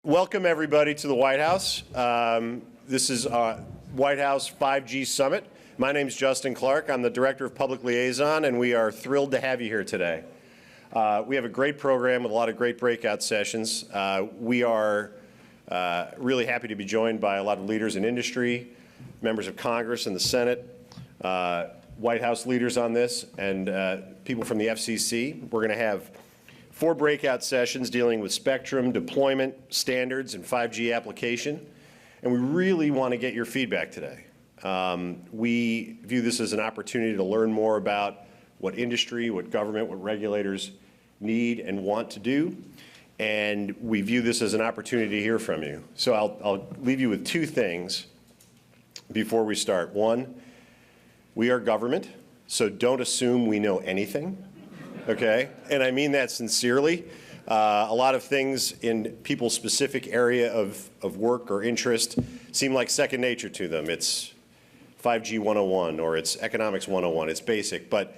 Welcome, everybody, to the White House. This is White House 5G Summit. My name is Justin Clark. I'm the Director of Public Liaison, and we are thrilled to have you here today. We have a great program with a lot of great breakout sessions. We are really happy to be joined by a lot of leaders in industry, members of Congress and the Senate, White House leaders on this, and people from the FCC. We're going to have 4 breakout sessions dealing with spectrum, deployment, standards, and 5G application. And we really want to get your feedback today. We view this as an opportunity to learn more about what industry, what government, what regulators need and want to do. And we view this as an opportunity to hear from you. So I'll leave you with 2 things before we start. 1, we are government, so don't assume we know anything. Okay, and I mean that sincerely. A lot of things in people's specific area of work or interest seem like second nature to them. It's 5G 101 or it's economics 101. It's basic, but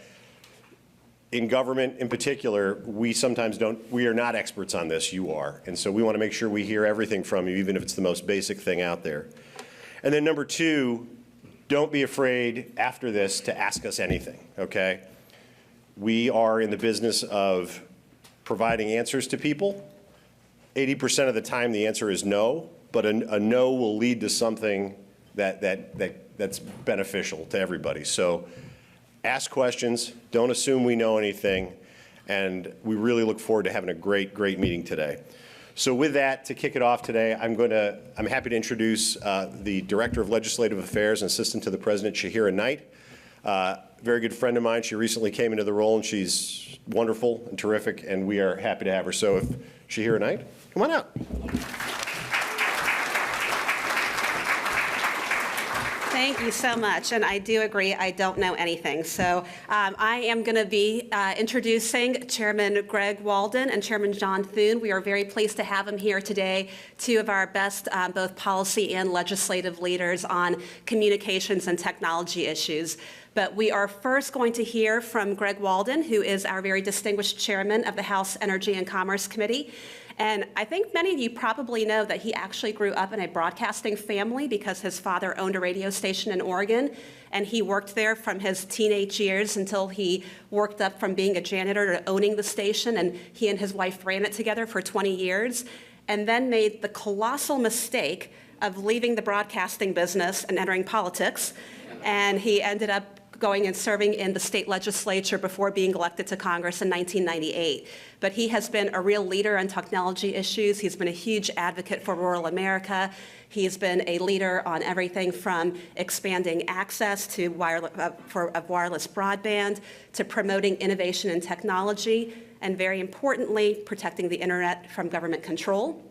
in government in particular, we are not experts on this, you are. And so we want to make sure we hear everything from you, even if it's the most basic thing out there. And then number 2, don't be afraid after this to ask us anything, okay? We are in the business of providing answers to people. 80% of the time the answer is no, but a no will lead to something that's beneficial to everybody. So ask questions, don't assume we know anything, and we really look forward to having a great meeting today. So with that, to kick it off today, I'm happy to introduce the Director of Legislative Affairs and Assistant to the President, Shahira Knight. Very good friend of mine. She recently came into the role, and she's wonderful and terrific, and we are happy to have her. So if Shahira Knight, come on out. Thank you so much, and I do agree, I don't know anything. So I am going to be introducing Chairman Greg Walden and Chairman John Thune. We are very pleased to have them here today, 2 of our best both policy and legislative leaders on communications and technology issues. But we are first going to hear from Greg Walden, who is our very distinguished chairman of the House Energy and Commerce Committee. And I think many of you probably know that he actually grew up in a broadcasting family because his father owned a radio station in Oregon, and he worked there from his teenage years until he worked up from being a janitor to owning the station, and he and his wife ran it together for 20 years, and then made the colossal mistake of leaving the broadcasting business and entering politics, and he ended up going and serving in the state legislature before being elected to Congress in 1998. But he has been a real leader on technology issues. He's been a huge advocate for rural America. He's been a leader on everything from expanding access to wireless broadband to promoting innovation in technology, and very importantly, protecting the internet from government control.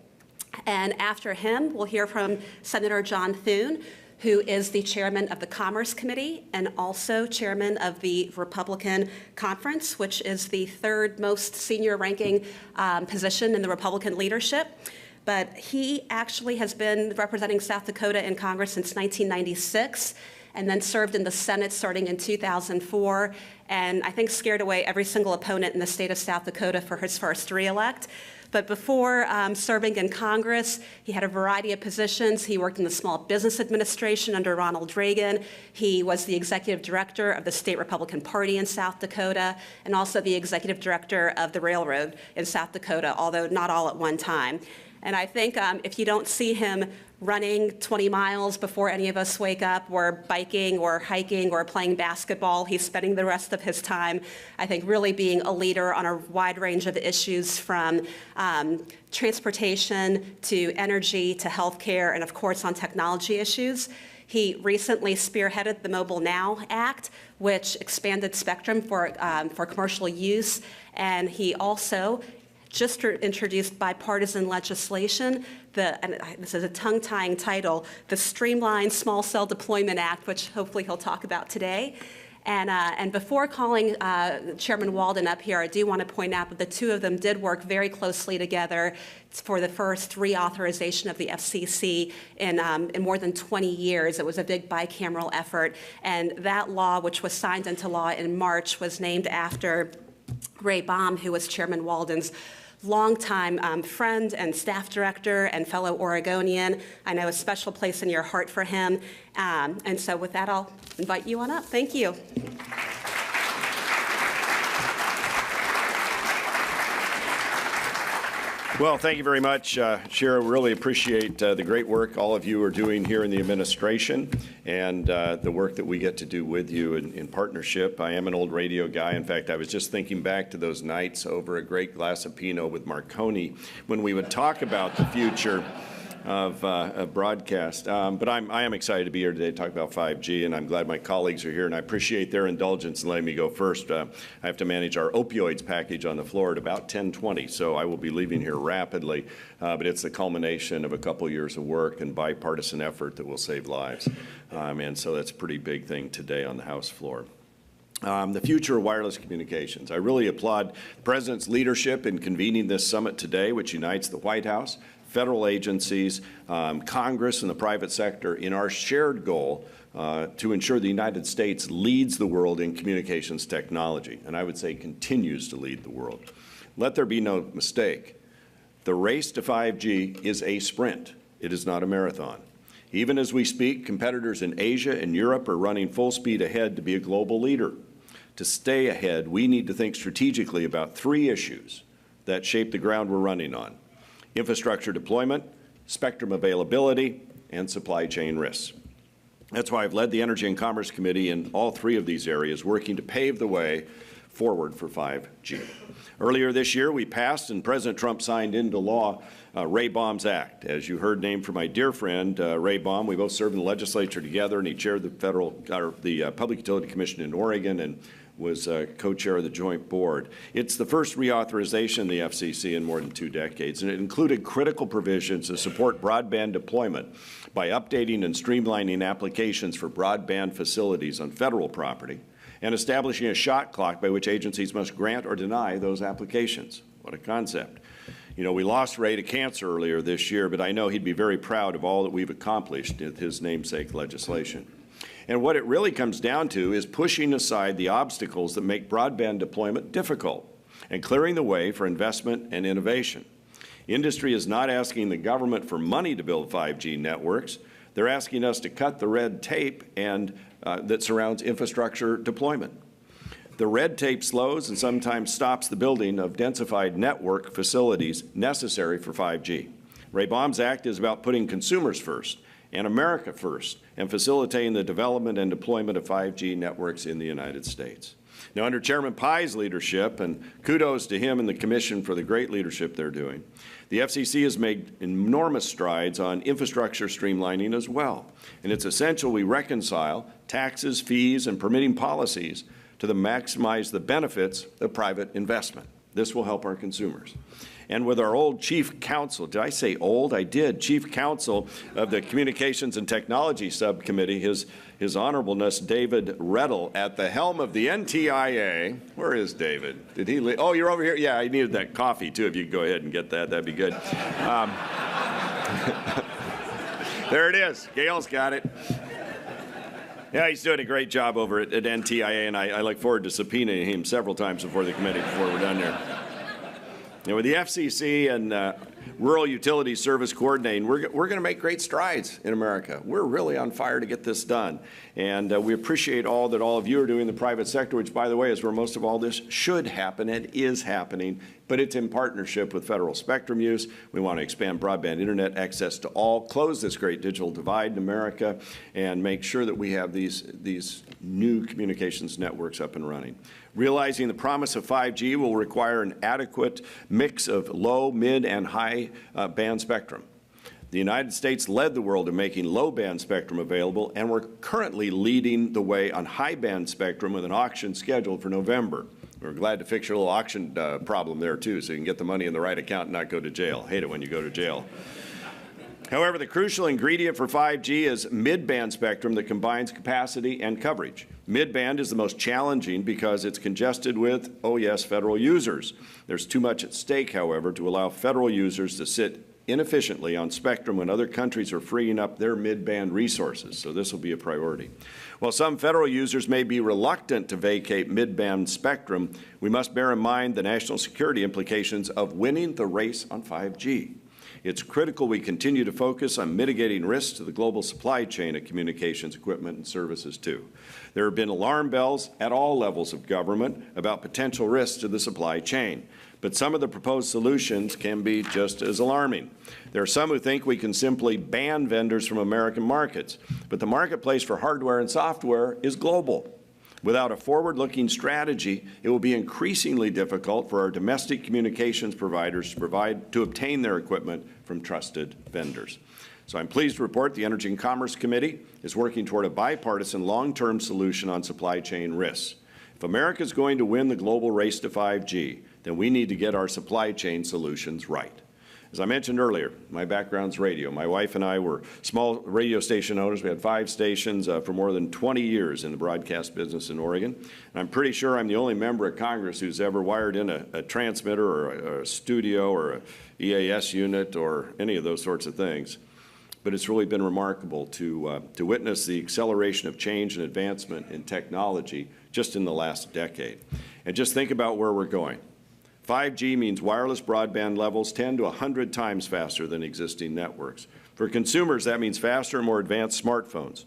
And after him, we'll hear from Senator John Thune, who is the chairman of the Commerce Committee and also chairman of the Republican Conference, which is the 3rd most senior ranking position in the Republican leadership. But he actually has been representing South Dakota in Congress since 1996, and then served in the Senate starting in 2004, and I think scared away every single opponent in the state of South Dakota for his first reelect. But before serving in Congress, he had a variety of positions. He worked in the Small Business Administration under Ronald Reagan. He was the executive director of the State Republican Party in South Dakota, and also the executive director of the railroad in South Dakota, although not all at one time. And I think if you don't see him running 20 miles before any of us wake up, or biking or hiking or playing basketball, he's spending the rest of his time, I think, really being a leader on a wide range of issues from transportation to energy to healthcare, and of course on technology issues. He recently spearheaded the Mobile Now Act, which expanded spectrum for commercial use, and he also just introduced bipartisan legislation, and this is a tongue-tying title, the Streamlined Small Cell Deployment Act, which hopefully he'll talk about today. And before calling Chairman Walden up here, I do want to point out that the 2 of them did work very closely together for the first reauthorization of the FCC in more than 20 years. It was a big bicameral effort, and that law, which was signed into law in March, was named after Ray Baum, who was Chairman Walden's longtime friend and staff director and fellow Oregonian. I know a special place in your heart for him. And so with that, I'll invite you on up. Thank you. Well, thank you very much, Shira. Really appreciate the great work all of you are doing here in the administration and the work that we get to do with you in partnership. I am an old radio guy. In fact, I was just thinking back to those nights over a great glass of Pinot with Marconi when we would talk about the future of broadcast. But I am excited to be here today to talk about 5G, and I'm glad my colleagues are here, and I appreciate their indulgence in letting me go first. I have to manage our opioids package on the floor at about 10:20, so I will be leaving here rapidly, but it's the culmination of a couple years of work and bipartisan effort that will save lives. And so that's a pretty big thing today on the House floor. The future of wireless communications. I really applaud the President's leadership in convening this summit today, which unites the White House, federal agencies, Congress, and the private sector in our shared goal to ensure the United States leads the world in communications technology, and I would say continues to lead the world. Let there be no mistake. The race to 5G is a sprint. It is not a marathon. Even as we speak, competitors in Asia and Europe are running full speed ahead to be a global leader. To stay ahead, we need to think strategically about three issues that shape the ground we're running on: infrastructure deployment, spectrum availability, and supply chain risks. That's why I've led the Energy and Commerce Committee in all three of these areas, working to pave the way forward for 5G. Earlier this year, we passed and President Trump signed into law Ray Baum's Act. As you heard, named for my dear friend Ray Baum. We both served in the legislature together, and he chaired the Public Utility Commission in Oregon and was co-chair of the Joint Board. It's the first reauthorization in the FCC in more than 2 decades, and it included critical provisions to support broadband deployment by updating and streamlining applications for broadband facilities on federal property and establishing a shot clock by which agencies must grant or deny those applications. What a concept. You know, we lost Ray to cancer earlier this year, but I know he'd be very proud of all that we've accomplished with his namesake legislation. And what it really comes down to is pushing aside the obstacles that make broadband deployment difficult and clearing the way for investment and innovation. Industry is not asking the government for money to build 5G networks. They're asking us to cut the red tape that surrounds infrastructure deployment. The red tape slows and sometimes stops the building of densified network facilities necessary for 5G. Ray Baum's Act is about putting consumers first and America first, and facilitating the development and deployment of 5G networks in the United States. Now, under Chairman Pai's leadership, and kudos to him and the Commission for the great leadership they're doing, the FCC has made enormous strides on infrastructure streamlining as well. And it's essential we reconcile taxes, fees, and permitting policies to maximize the benefits of private investment. This will help our consumers. And with our old chief counsel, did I say old? I did. Chief counsel of the Communications and Technology Subcommittee, His Honorableness David Rettel, at the helm of the NTIA. Where is David? Did he leave? Oh, you're over here? Yeah, I needed that coffee, too. If you could go ahead and get that, that'd be good. There it is. Gail's got it. Yeah, he's doing a great job over at NTIA, and I look forward to subpoenaing him several times before the committee before we're done there. You know, with the FCC and Rural Utility Service Coordinating, we're going to make great strides in America. We're really on fire to get this done. And we appreciate all that all of you are doing in the private sector, which, by the way, is where most of all this should happen and is happening. But it's in partnership with federal spectrum use. We want to expand broadband internet access to all, close this great digital divide in America, and make sure that we have these new communications networks up and running. Realizing the promise of 5G will require an adequate mix of low, mid, and high band spectrum. The United States led the world in making low-band spectrum available, and we're currently leading the way on high-band spectrum with an auction scheduled for November. We're glad to fix your little auction problem there, too, so you can get the money in the right account and not go to jail. Hate it when you go to jail. However, the crucial ingredient for 5G is mid-band spectrum that combines capacity and coverage. Mid-band is the most challenging because it's congested with, oh yes, federal users. There's too much at stake, however, to allow federal users to sit inefficiently on spectrum when other countries are freeing up their mid-band resources, so this will be a priority. While some federal users may be reluctant to vacate mid-band spectrum, we must bear in mind the national security implications of winning the race on 5G. It's critical we continue to focus on mitigating risks to the global supply chain of communications equipment and services, too. There have been alarm bells at all levels of government about potential risks to the supply chain, but some of the proposed solutions can be just as alarming. There are some who think we can simply ban vendors from American markets, but the marketplace for hardware and software is global. Without a forward-looking strategy, it will be increasingly difficult for our domestic communications providers to obtain their equipment from trusted vendors. So I'm pleased to report the Energy and Commerce Committee is working toward a bipartisan long-term solution on supply chain risks. If America is going to win the global race to 5G, then we need to get our supply chain solutions right. As I mentioned earlier, my background's radio. My wife and I were small radio station owners. We had 5 stations for more than 20 years in the broadcast business in Oregon. And I'm pretty sure I'm the only member of Congress who's ever wired in a transmitter or a studio or a EAS unit or any of those sorts of things. But it's really been remarkable to witness the acceleration of change and advancement in technology just in the last decade. And just think about where we're going. 5G means wireless broadband levels 10 to 100 times faster than existing networks. For consumers, that means faster and more advanced smartphones,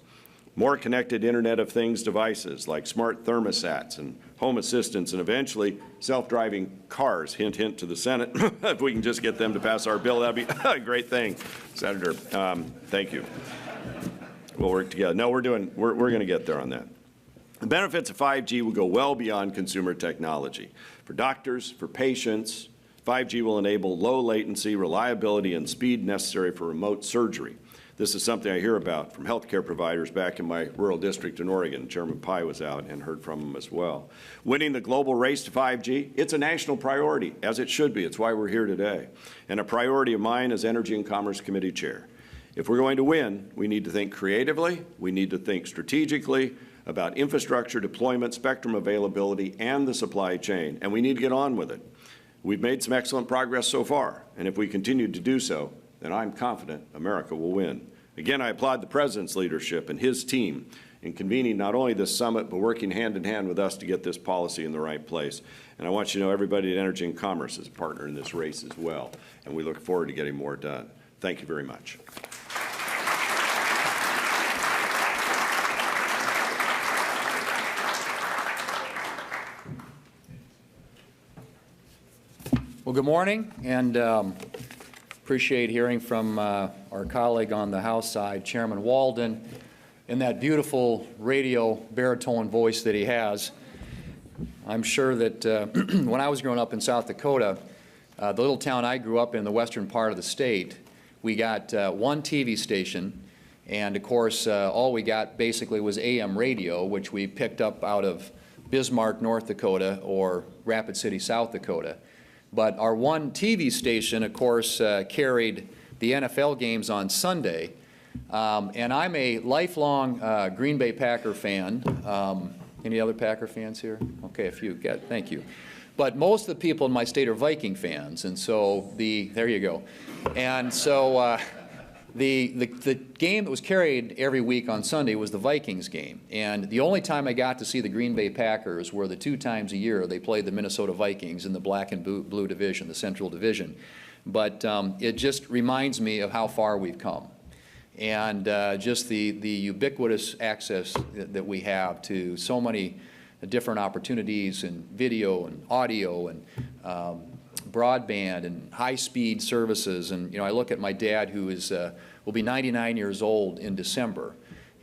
more connected Internet of Things devices like smart thermostats and home assistants, and eventually self-driving cars. Hint, hint to the Senate. If we can just get them to pass our bill, that'd be a great thing. Senator, thank you. We'll work together. No, we're going to get there on that. The benefits of 5G will go well beyond consumer technology. For doctors, for patients, 5G will enable low latency, reliability, and speed necessary for remote surgery. This is something I hear about from healthcare providers back in my rural district in Oregon. Chairman Pai was out and heard from them as well. Winning the global race to 5G, it's a national priority, as it should be. It's why we're here today. And a priority of mine as Energy and Commerce Committee Chair. If we're going to win, we need to think creatively, we need to think strategically about infrastructure deployment, spectrum availability, and the supply chain, and we need to get on with it. We've made some excellent progress so far, and if we continue to do so, then I'm confident America will win. Again, I applaud the President's leadership and his team in convening not only this summit, but working hand in hand with us to get this policy in the right place. And I want you to know everybody at Energy and Commerce is a partner in this race as well, and we look forward to getting more done. Thank you very much. Well, good morning, and appreciate hearing from our colleague on the House side, Chairman Walden, in that beautiful radio baritone voice that he has. I'm sure that when I was growing up in South Dakota, the little town I grew up in, the western part of the state, we got one TV station, and of course, all we got basically was AM radio, which we picked up out of Bismarck, North Dakota, or Rapid City, South Dakota. But our one TV station, of course, carried the NFL games on Sunday. And I'm a lifelong Green Bay Packer fan. Any other Packer fans here? Okay, a few. Good, thank you. But most of the people in my state are Viking fans, and so there you go. And so the game that was carried every week on Sunday was the Vikings game. And the only time I got to see the Green Bay Packers were the 2 times a year they played the Minnesota Vikings in the black and blue division, the Central Division. But it just reminds me of how far we've come. And just the ubiquitous access that we have to so many different opportunities in video and audio and broadband and high-speed services. And, you know, I look at my dad, who is will be 99 years old in December,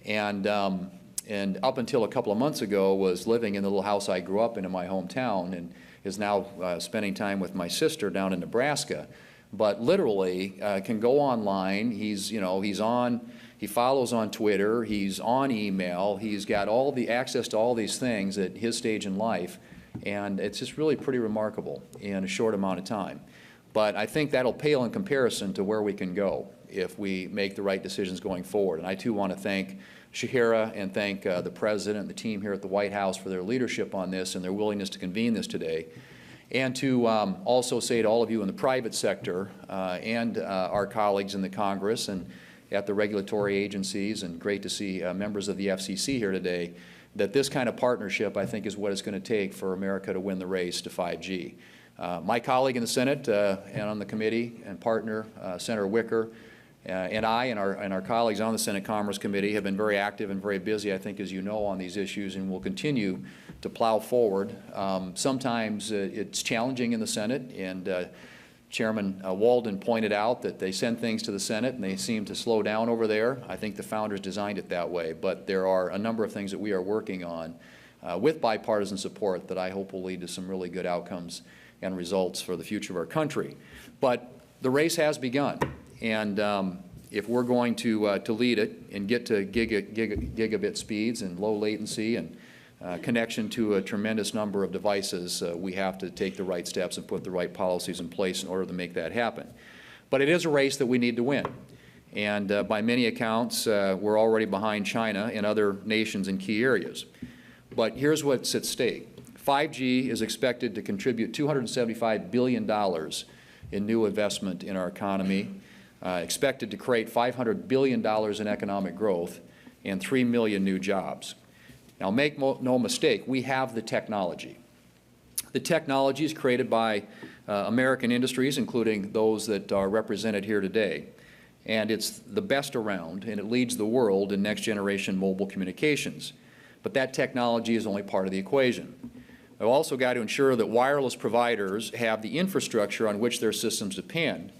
and up until a couple of months ago was living in the little house I grew up in my hometown, and is now spending time with my sister down in Nebraska. But literally can go online. He's on. He follows on Twitter. He's on email. He's got all the access to all these things at his stage in life. And it's just really pretty remarkable in a short amount of time. But I think that'll pale in comparison to where we can go if we make the right decisions going forward. And I, too, want to thank Shahira and thank the President and the team here at the White House for their leadership on this and their willingness to convene this today. And to also say to all of you in the private sector and our colleagues in the Congress and at the regulatory agencies, and great to see members of the FCC here today, that this kind of partnership, I think, is what it's going to take for America to win the race to 5G. My colleague in the Senate and on the committee and partner, Senator Wicker, and I and our colleagues on the Senate Commerce Committee have been very active and very busy, I think, as you know, on these issues, and will continue to plow forward. Sometimes it's challenging in the Senate, and Chairman Walden pointed out that they send things to the Senate and they seem to slow down over there. I think the founders designed it that way, but there are a number of things that we are working on with bipartisan support that I hope will lead to some really good outcomes and results for the future of our country. But the race has begun, and if we're going to lead it and get to gigabit speeds and low latency and connection to a tremendous number of devices, we have to take the right steps and put the right policies in place in order to make that happen. But it is a race that we need to win. And by many accounts, we're already behind China and other nations in key areas. But here's what's at stake. 5G is expected to contribute $275 billion in new investment in our economy, expected to create $500 billion in economic growth and 3 million new jobs. Now, make no mistake, we have the technology. The technology is created by American industries, including those that are represented here today. And it's the best around, and it leads the world in next-generation mobile communications. But that technology is only part of the equation. We've also got to ensure that wireless providers have the infrastructure on which their systems depend,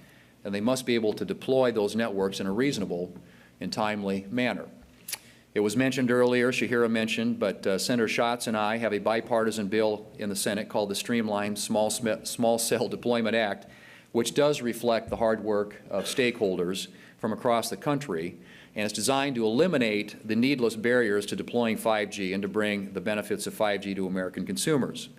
and they must be able to deploy those networks in a reasonable and timely manner. It was mentioned earlier, Shahira mentioned, but Senator Schatz and I have a bipartisan bill in the Senate called the Streamlined Small Cell Deployment Act, which does reflect the hard work of stakeholders from across the country, and it's designed to eliminate the needless barriers to deploying 5G and to bring the benefits of 5G to American consumers.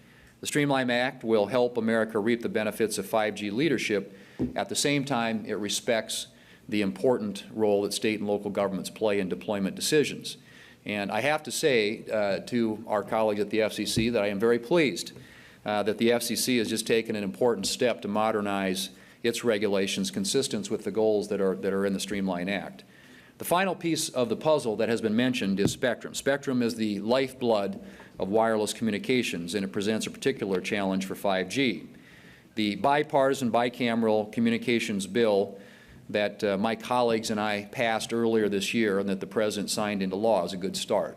The Streamlined Act will help America reap the benefits of 5G leadership. At the same time, it respects the important role that state and local governments play in deployment decisions. And I have to say to our colleagues at the FCC that I am very pleased that the FCC has just taken an important step to modernize its regulations consistent with the goals that are in the Streamline Act. The final piece of the puzzle that has been mentioned is spectrum. Spectrum is the lifeblood of wireless communications, and it presents a particular challenge for 5G. The bipartisan bicameral communications bill that my colleagues and I passed earlier this year and that the President signed into law is a good start.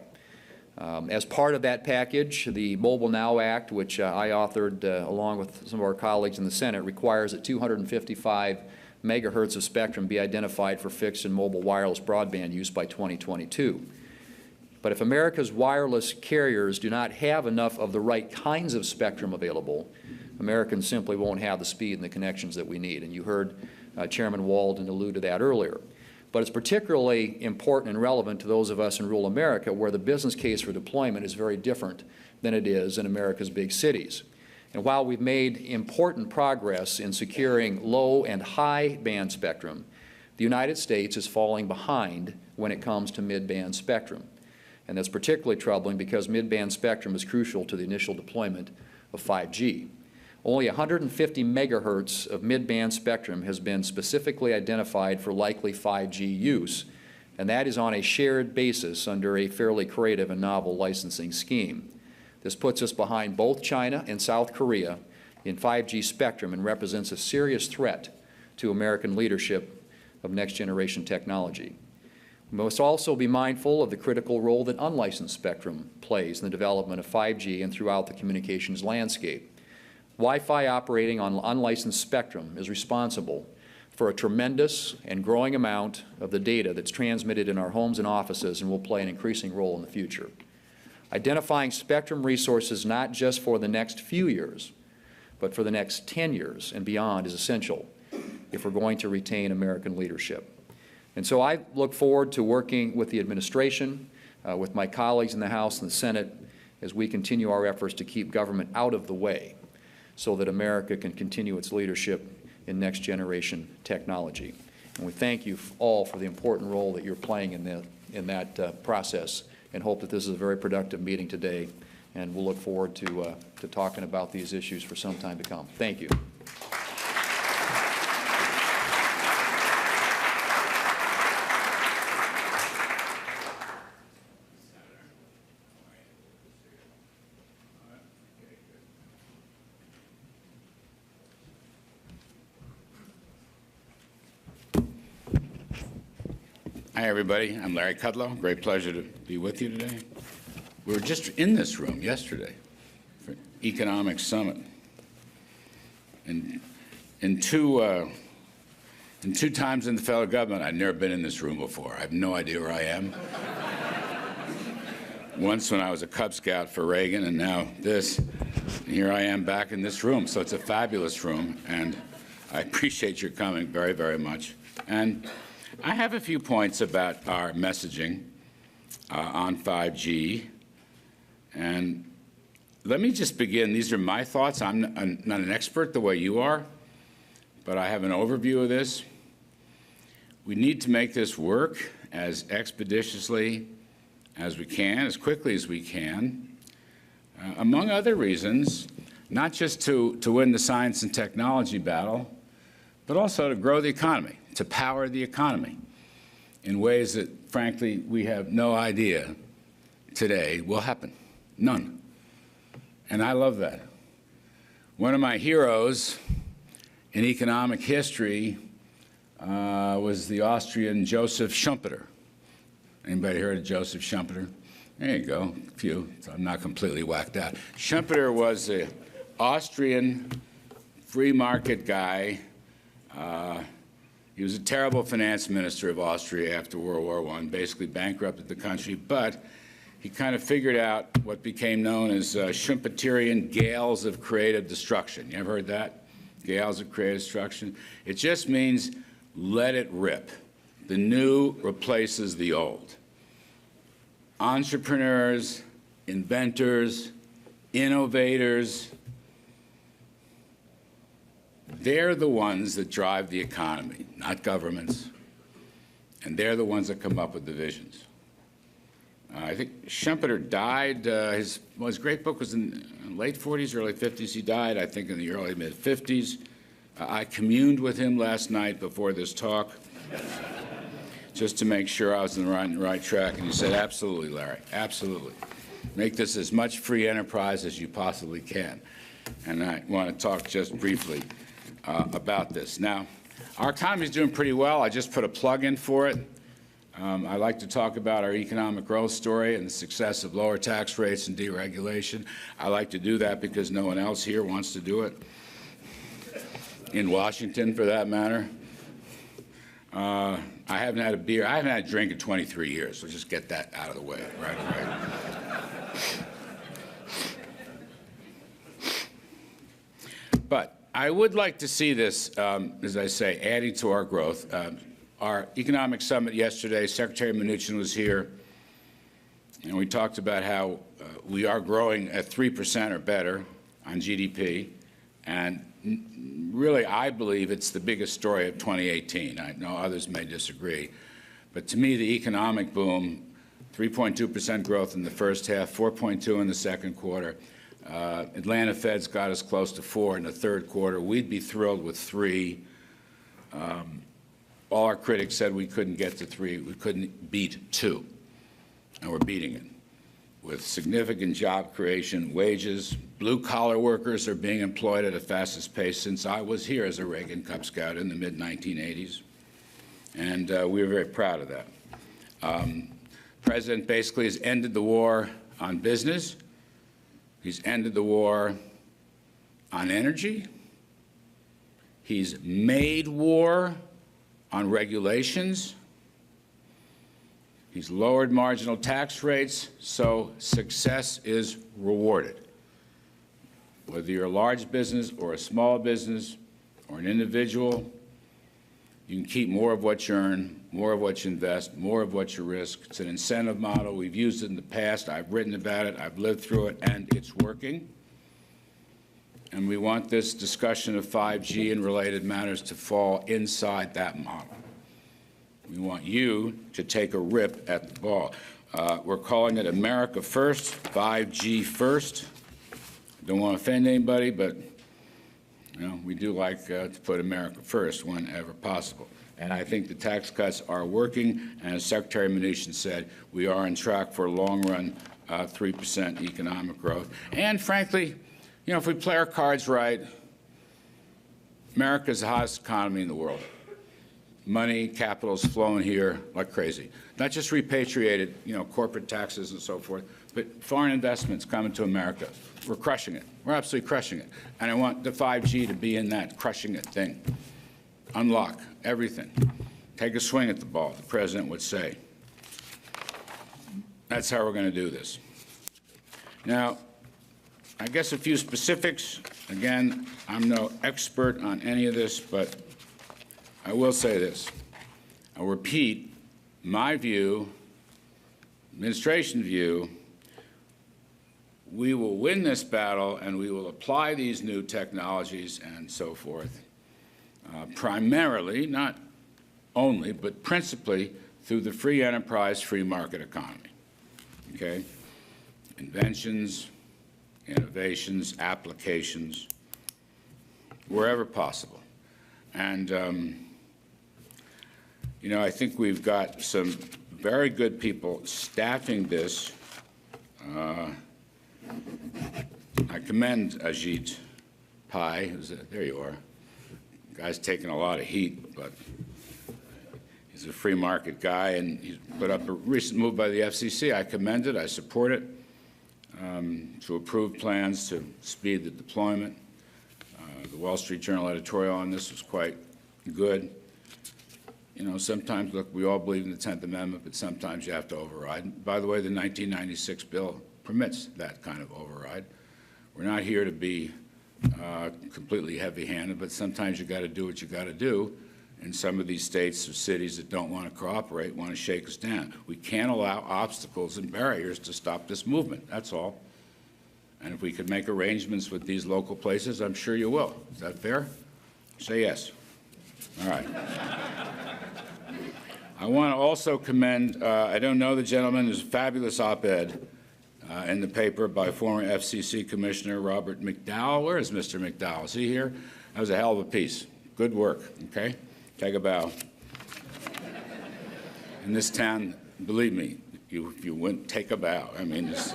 As part of that package, the Mobile Now Act, which I authored along with some of our colleagues in the Senate, requires that 255 megahertz of spectrum be identified for fixed and mobile wireless broadband use by 2022. But if America's wireless carriers do not have enough of the right kinds of spectrum available, Americans simply won't have the speed and the connections that we need. And you heard Chairman Walden allude to that earlier. But it's particularly important and relevant to those of us in rural America where the business case for deployment is very different than it is in America's big cities. And while we've made important progress in securing low and high band spectrum, the United States is falling behind when it comes to mid-band spectrum. And that's particularly troubling because mid-band spectrum is crucial to the initial deployment of 5G. Only 150 megahertz of mid-band spectrum has been specifically identified for likely 5G use, and that is on a shared basis under a fairly creative and novel licensing scheme. This puts us behind both China and South Korea in 5G spectrum and represents a serious threat to American leadership of next-generation technology. We must also be mindful of the critical role that unlicensed spectrum plays in the development of 5G and throughout the communications landscape. Wi-Fi operating on unlicensed spectrum is responsible for a tremendous and growing amount of the data that's transmitted in our homes and offices and will play an increasing role in the future. Identifying spectrum resources not just for the next few years, but for the next 10 years and beyond is essential if we're going to retain American leadership. And so I look forward to working with the administration, with my colleagues in the House and the Senate, as we continue our efforts to keep government out of the way so that America can continue its leadership in next-generation technology. And we thank you all for the important role that you're playing in that process and hope that this is a very productive meeting today and we'll look forward to talking about these issues for some time to come. Thank you. Hi, everybody. I'm Larry Kudlow. Great pleasure to be with you today. We were just in this room yesterday for Economic Summit. And in two times in the federal government, I'd never been in this room before. I have no idea where I am. Once when I was a Cub Scout for Reagan, and now this. And here I am back in this room. So it's a fabulous room, and I appreciate your coming very, very much. And I have a few points about our messaging on 5G. And let me just begin. These are my thoughts. I'm not an expert the way you are, but I have an overview of this. We need to make this work as expeditiously as we can, as quickly as we can, among other reasons, not just to win the science and technology battle, but also to grow the economy, to power the economy in ways that, frankly, we have no idea today will happen. None. And I love that. One of my heroes in economic history was the Austrian Joseph Schumpeter. Anybody heard of Joseph Schumpeter? There you go, a few. So I'm not completely whacked out. Schumpeter was an Austrian free market guy. He was a terrible finance minister of Austria after World War I, basically bankrupted the country, but he kind of figured out what became known as Schumpeterian gales of creative destruction. You ever heard that? Gales of creative destruction? It just means let it rip. The new replaces the old. Entrepreneurs, inventors, innovators, they're the ones that drive the economy, not governments. And they're the ones that come up with the visions. I think Schumpeter died, his great book was in the late 40s, early 50s. He died, I think, in the early mid-50s. I communed with him last night before this talk, just to make sure I was on the right track. And he said, absolutely, Larry, absolutely. Make this as much free enterprise as you possibly can. And I want to talk just briefly about this. Now, our economy is doing pretty well. I just put a plug in for it. I like to talk about our economic growth story and the success of lower tax rates and deregulation. I like to do that because no one else here wants to do it, in Washington for that matter. I haven't had a beer. I haven't had a drink in 23 years, so just get that out of the way right away. But I would like to see this, as I say, adding to our growth. Our economic summit yesterday, Secretary Mnuchin was here, and we talked about how we are growing at 3% or better on GDP. And really, I believe it's the biggest story of 2018. I know others may disagree. But to me, the economic boom, 3.2% growth in the first half, 4.2 in the second quarter. Atlanta Fed's got us close to 4 in the third quarter. We'd be thrilled with 3. All our critics said we couldn't get to 3. We couldn't beat 2. And we're beating it with significant job creation, wages. Blue-collar workers are being employed at the fastest pace since I was here as a Reagan Cub Scout in the mid-1980s. And we were very proud of that. The President basically has ended the war on business. He's ended the war on energy. He's made war on regulations. He's lowered marginal tax rates, so success is rewarded. Whether you're a large business or a small business or an individual, you can keep more of what you earn, more of what you invest, more of what you risk. It's an incentive model. We've used it in the past. I've written about it. I've lived through it, and it's working. And we want this discussion of 5G and related matters to fall inside that model. We want you to take a rip at the ball. We're calling it America First, 5G First. Don't want to offend anybody, but we do like to put America first whenever possible. And I think the tax cuts are working, and as Secretary Mnuchin said, we are on track for long-run 3% economic growth. And frankly, if we play our cards right, America is the hottest economy in the world. Money, capital is flowing here like crazy. Not just repatriated, corporate taxes and so forth, but foreign investments coming to America. We're crushing it. We're absolutely crushing it. And I want the 5G to be in that crushing it thing. Unlock everything. Take a swing at the ball, the president would say. That's how we're going to do this. Now, I guess a few specifics. Again, I'm no expert on any of this, but I will say this. I'll repeat my view, administration view. We will win this battle, and we will apply these new technologies and so forth, primarily, not only, but principally through the free enterprise, free market economy. Okay? Inventions, innovations, applications, wherever possible. And, I think we've got some very good people staffing this. I commend Ajit Pai. There you are. The guy's taking a lot of heat, but he's a free market guy, and he's put up a recent move by the FCC. I commend it. I support it, to approve plans to speed the deployment. The Wall Street Journal editorial on this was quite good. Sometimes, look, we all believe in the 10th Amendment, but sometimes you have to override. By the way, the 1996 bill permits that kind of override. We're not here to be completely heavy-handed, but sometimes you got to do what you got to do. And some of these states or cities that don't want to cooperate want to shake us down. We can't allow obstacles and barriers to stop this movement. That's all. And if we could make arrangements with these local places, I'm sure you will. Is that fair? Say yes. All right. I want to also commend, I don't know the gentleman, there's a fabulous op-ed in the paper by former FCC Commissioner Robert McDowell. Where is Mr. McDowell? Is he here? That was a hell of a piece. Good work, okay? Take a bow. In this town, believe me, if you wouldn't take a bow. I mean, it's...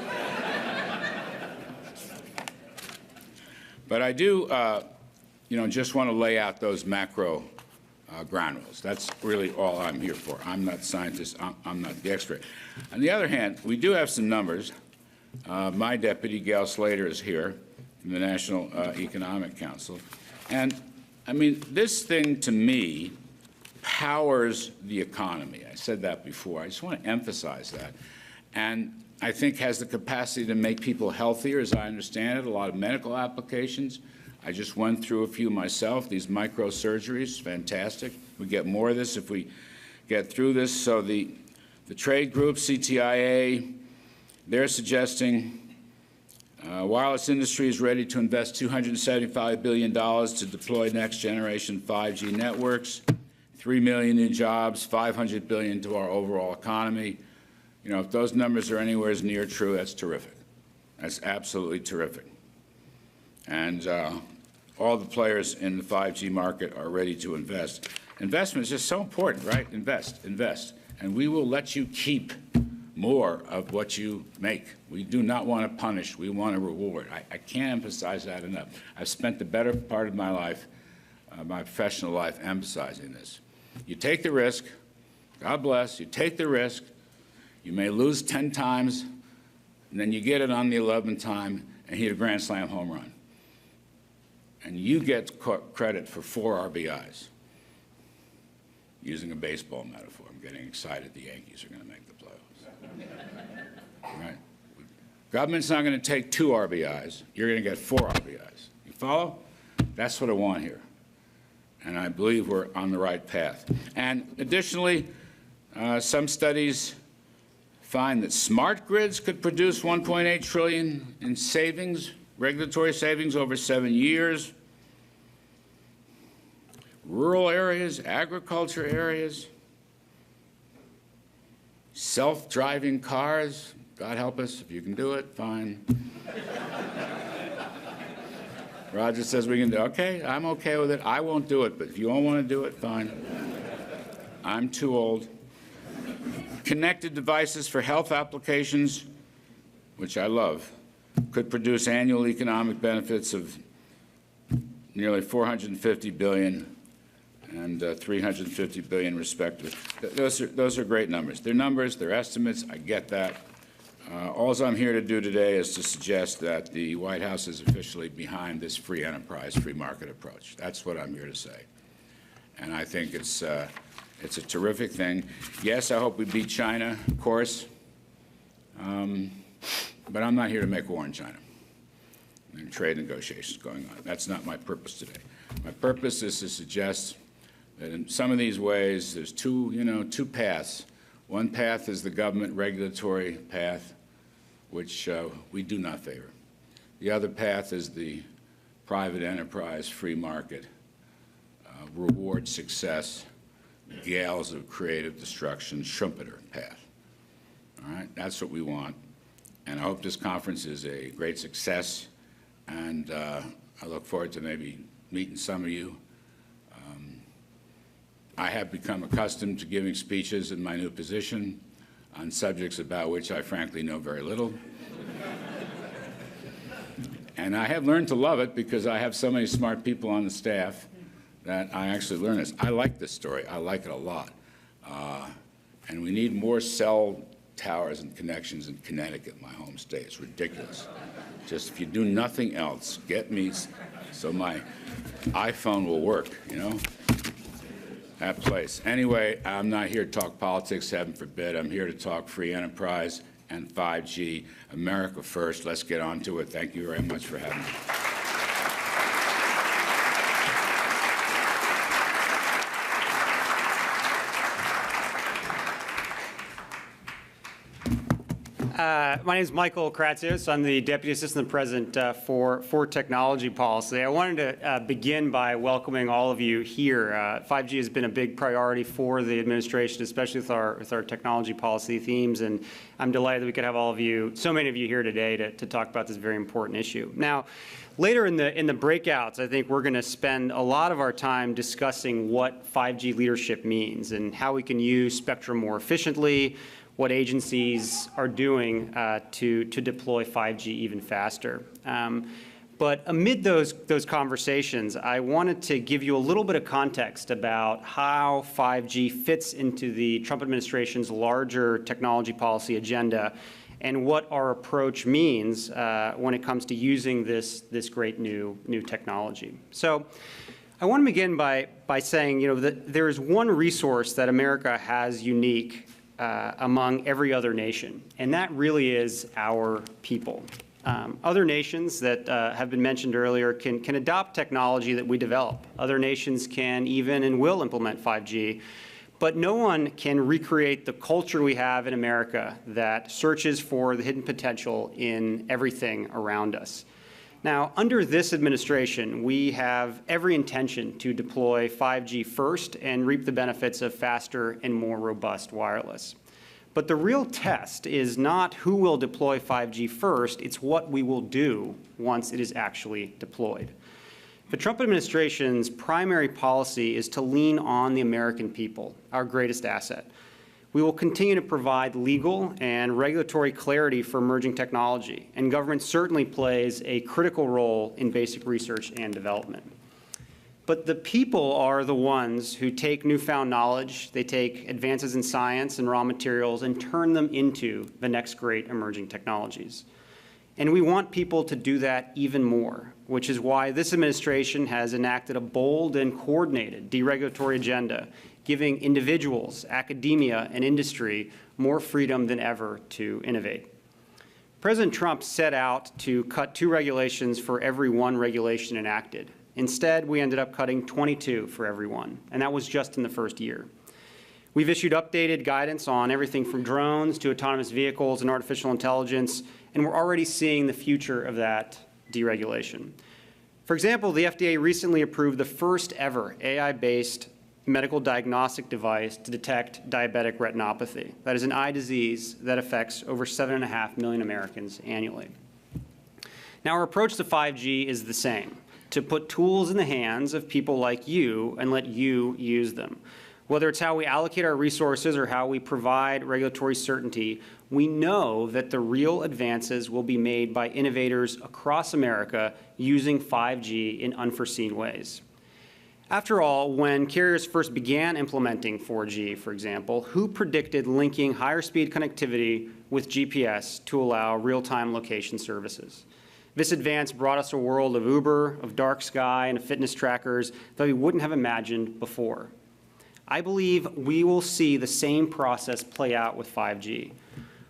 But I do, just want to lay out those macro ground rules. That's really all I'm here for. I'm not the scientist. I'm not the expert. On the other hand, we do have some numbers. My deputy, Gail Slater, is here from the National Economic Council. And, I mean, this thing, to me, powers the economy. I said that before. I just want to emphasize that. And I think has the capacity to make people healthier, as I understand it, a lot of medical applications. I just went through a few myself, these microsurgeries, fantastic. We get more of this if we get through this. So the trade group, CTIA, they're suggesting wireless industry is ready to invest $275 billion to deploy next-generation 5G networks, 3 million new jobs, $500 billion to our overall economy. If those numbers are anywhere near true, that's terrific. That's absolutely terrific. And all the players in the 5G market are ready to invest. Investment is just so important, right? Invest, invest. And we will let you keep more of what you make. We do not want to punish. We want to reward. I can't emphasize that enough. I've spent the better part of my life, my professional life, emphasizing this. You take the risk. God bless. You take the risk. You may lose 10 times, and then you get it on the 11th time and hit a grand slam home run. And you get credit for 4 RBIs. Using a baseball metaphor, I'm getting excited the Yankees are going to make the playoffs. Right? Government's not going to take 2 RBIs. You're going to get 4 RBIs. You follow? That's what I want here. And I believe we're on the right path. And additionally, some studies find that smart grids could produce $1.8 trillion in savings, regulatory savings over 7 years. Rural areas, agriculture areas. Self-driving cars, God help us, if you can do it, fine. Roger says we can do it. Okay, I'm okay with it. I won't do it, but if you all want to do it, fine. I'm too old. Connected devices for health applications, which I love, could produce annual economic benefits of nearly $450 billion and $350 billion respectively. Those are great numbers. They're numbers, they're estimates, I get that. All I'm here to do today is to suggest that the White House is officially behind this free enterprise, free market approach. That's what I'm here to say. And I think it's a terrific thing. Yes, I hope we beat China, of course, but I'm not here to make war in China. There are trade negotiations going on. That's not my purpose today. My purpose is to suggest that in some of these ways, there's two paths. One path is the government regulatory path, which we do not favor. The other path is the private enterprise, free market, reward success, gales of creative destruction, Schumpeter path. All right, that's what we want. And I hope this conference is a great success, and I look forward to maybe meeting some of you. I have become accustomed to giving speeches in my new position on subjects about which I frankly know very little. And I have learned to love it because I have so many smart people on the staff that I actually learn this. I like this story. I like it a lot. And we need more cell towers and connections in Connecticut, my home state. It's ridiculous. Just if you do nothing else, get me so my iPhone will work, you know? That place. Anyway, I'm not here to talk politics, heaven forbid. I'm here to talk free enterprise and 5G. America first. Let's get on to it. Thank you very much for having me. My name is Michael Kratsios. I'm the Deputy Assistant President for Technology Policy. I wanted to begin by welcoming all of you here. 5G has been a big priority for the administration, especially with our technology policy themes, and I'm delighted that we could have all of you, so many of you here today to talk about this very important issue. Now, later in the breakouts, I think we're going to spend a lot of our time discussing what 5G leadership means and how we can use spectrum more efficiently, what agencies are doing to deploy 5G even faster. But amid those conversations, I wanted to give you a little bit of context about how 5G fits into the Trump administration's larger technology policy agenda and what our approach means when it comes to using this great new technology. So I want to begin by saying, that there is one resource that America has unique among every other nation, and that really is our people. Other nations that have been mentioned earlier can adopt technology that we develop. Other nations can even and will implement 5G, but no one can recreate the culture we have in America that searches for the hidden potential in everything around us. Now, under this administration, we have every intention to deploy 5G first and reap the benefits of faster and more robust wireless. But the real test is not who will deploy 5G first, it's what we will do once it is actually deployed. The Trump administration's primary policy is to lean on the American people, our greatest asset. We will continue to provide legal and regulatory clarity for emerging technology, and government certainly plays a critical role in basic research and development. But the people are the ones who take newfound knowledge, they take advances in science and raw materials and turn them into the next great emerging technologies. And we want people to do that even more, which is why this administration has enacted a bold and coordinated deregulatory agenda, giving individuals, academia, and industry more freedom than ever to innovate. President Trump set out to cut 2 regulations for every 1 regulation enacted. Instead, we ended up cutting 22 for every 1, and that was just in the first year. We've issued updated guidance on everything from drones to autonomous vehicles and artificial intelligence, and we're already seeing the future of that deregulation. For example, the FDA recently approved the first ever AI-based medical diagnostic device to detect diabetic retinopathy. That is an eye disease that affects over 7.5 million Americans annually. Now, our approach to 5G is the same, to put tools in the hands of people like you and let you use them. Whether it's how we allocate our resources or how we provide regulatory certainty, we know that the real advances will be made by innovators across America using 5G in unforeseen ways. After all, when carriers first began implementing 4G, for example, who predicted linking higher speed connectivity with GPS to allow real-time location services? This advance brought us a world of Uber, of dark sky, and of fitness trackers that we wouldn't have imagined before. I believe we will see the same process play out with 5G.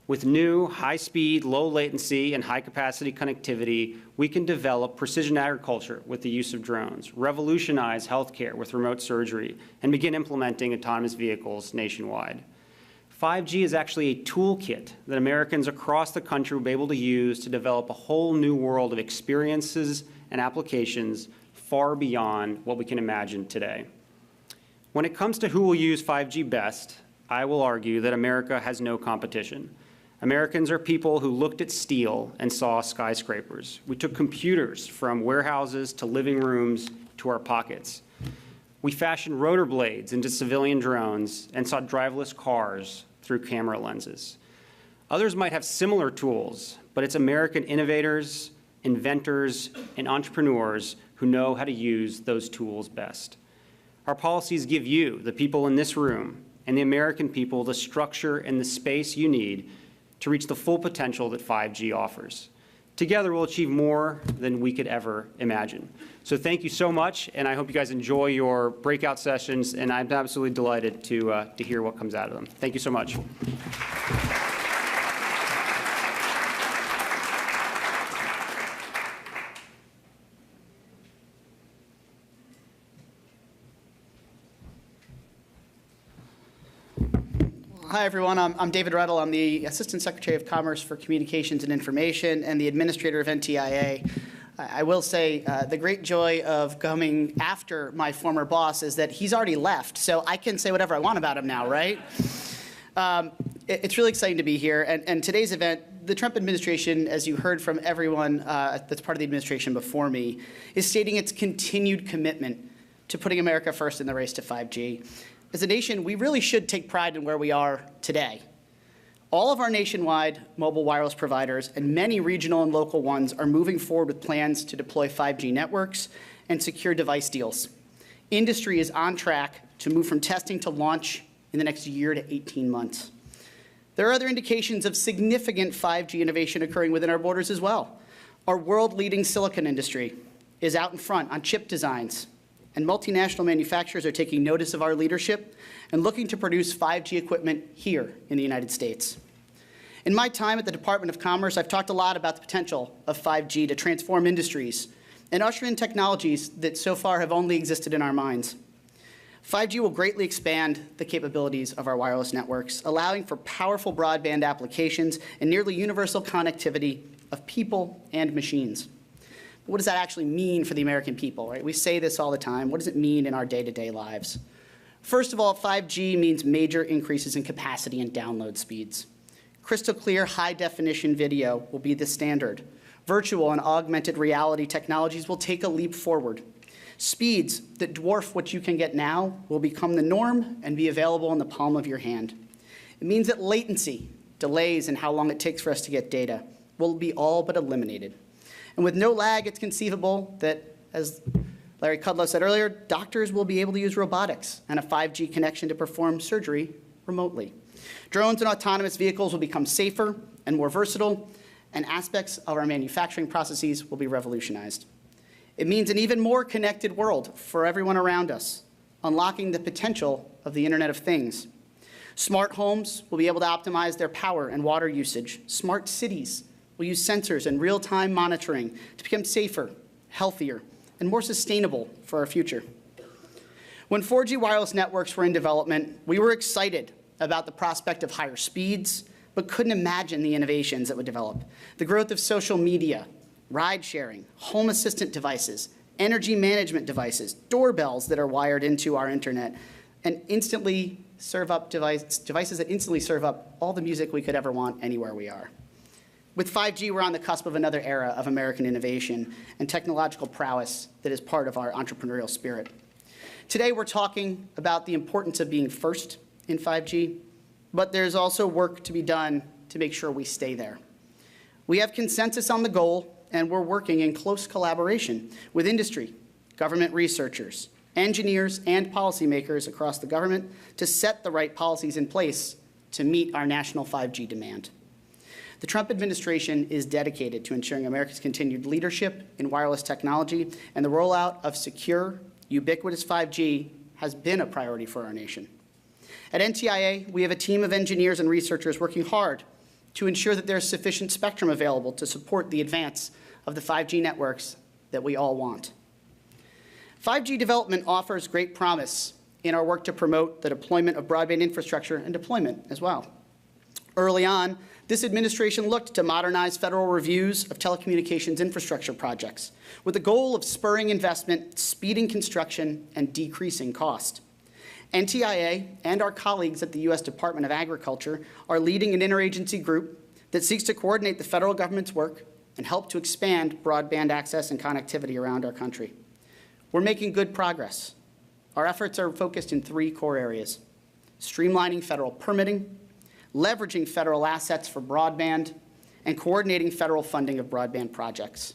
With new, high-speed, low-latency, and high-capacity connectivity, we can develop precision agriculture with the use of drones, revolutionize healthcare with remote surgery, and begin implementing autonomous vehicles nationwide. 5G is actually a toolkit that Americans across the country will be able to use to develop a whole new world of experiences and applications far beyond what we can imagine today. When it comes to who will use 5G best, I will argue that America has no competition. Americans are people who looked at steel and saw skyscrapers. We took computers from warehouses to living rooms to our pockets. We fashioned rotor blades into civilian drones and saw driverless cars through camera lenses. Others might have similar tools, but it's American innovators, inventors, and entrepreneurs who know how to use those tools best. Our policies give you, the people in this room, and the American people, the structure and the space you need to reach the full potential that 5G offers. Together, we'll achieve more than we could ever imagine. So thank you so much, and I hope you guys enjoy your breakout sessions, and I'm absolutely delighted to hear what comes out of them. Thank you so much. Hi, everyone. I'm David Ruddle. I'm the Assistant Secretary of Commerce for Communications and Information and the Administrator of NTIA. I will say the great joy of coming after my former boss is that he's already left, so I can say whatever I want about him now, right? It's really exciting to be here. And today's event, the Trump administration, as you heard from everyone that's part of the administration before me, is stating its continued commitment to putting America first in the race to 5G. As a nation, we really should take pride in where we are today. All of our nationwide mobile wireless providers and many regional and local ones are moving forward with plans to deploy 5G networks and secure device deals. Industry is on track to move from testing to launch in the next year to 18 months. There are other indications of significant 5G innovation occurring within our borders as well. Our world-leading silicon industry is out in front on chip designs, and multinational manufacturers are taking notice of our leadership and looking to produce 5G equipment here in the United States. In my time at the Department of Commerce, I've talked a lot about the potential of 5G to transform industries and usher in technologies that so far have only existed in our minds. 5G will greatly expand the capabilities of our wireless networks, allowing for powerful broadband applications and nearly universal connectivity of people and machines. What does that actually mean for the American people, right? We say this all the time. What does it mean in our day-to-day lives? First of all, 5G means major increases in capacity and download speeds. Crystal clear, high-definition video will be the standard. Virtual and augmented reality technologies will take a leap forward. Speeds that dwarf what you can get now will become the norm and be available in the palm of your hand. It means that latency, delays in how long it takes for us to get data, will be all but eliminated. And with no lag, it's conceivable that, as Larry Kudlow said earlier, doctors will be able to use robotics and a 5G connection to perform surgery remotely. Drones and autonomous vehicles will become safer and more versatile, and aspects of our manufacturing processes will be revolutionized. It means an even more connected world for everyone around us, unlocking the potential of the Internet of Things. Smart homes will be able to optimize their power and water usage. Smart cities will use sensors and real-time monitoring to become safer, healthier, and more sustainable for our future. When 4G wireless networks were in development, we were excited about the prospect of higher speeds, but couldn't imagine the innovations that would develop. The growth of social media, ride-sharing, home assistant devices, energy management devices, doorbells that are wired into our internet. and instantly serve up devices that instantly serve up all the music we could ever want anywhere we are. With 5G, we're on the cusp of another era of American innovation and technological prowess that is part of our entrepreneurial spirit. Today, we're talking about the importance of being first in 5G, but there's also work to be done to make sure we stay there. We have consensus on the goal, and we're working in close collaboration with industry, government researchers, engineers, and policymakers across the government to set the right policies in place to meet our national 5G demand. The Trump administration is dedicated to ensuring America's continued leadership in wireless technology, and the rollout of secure, ubiquitous 5G has been a priority for our nation. At NTIA, we have a team of engineers and researchers working hard to ensure that there's sufficient spectrum available to support the advance of the 5G networks that we all want. 5G development offers great promise in our work to promote the deployment of broadband infrastructure and deployment as well. Early on, this administration looked to modernize federal reviews of telecommunications infrastructure projects with the goal of spurring investment, speeding construction, and decreasing cost. NTIA and our colleagues at the U.S. Department of Agriculture are leading an interagency group that seeks to coordinate the federal government's work and help to expand broadband access and connectivity around our country. We're making good progress. Our efforts are focused in 3 core areas: streamlining federal permitting, leveraging federal assets for broadband, and coordinating federal funding of broadband projects.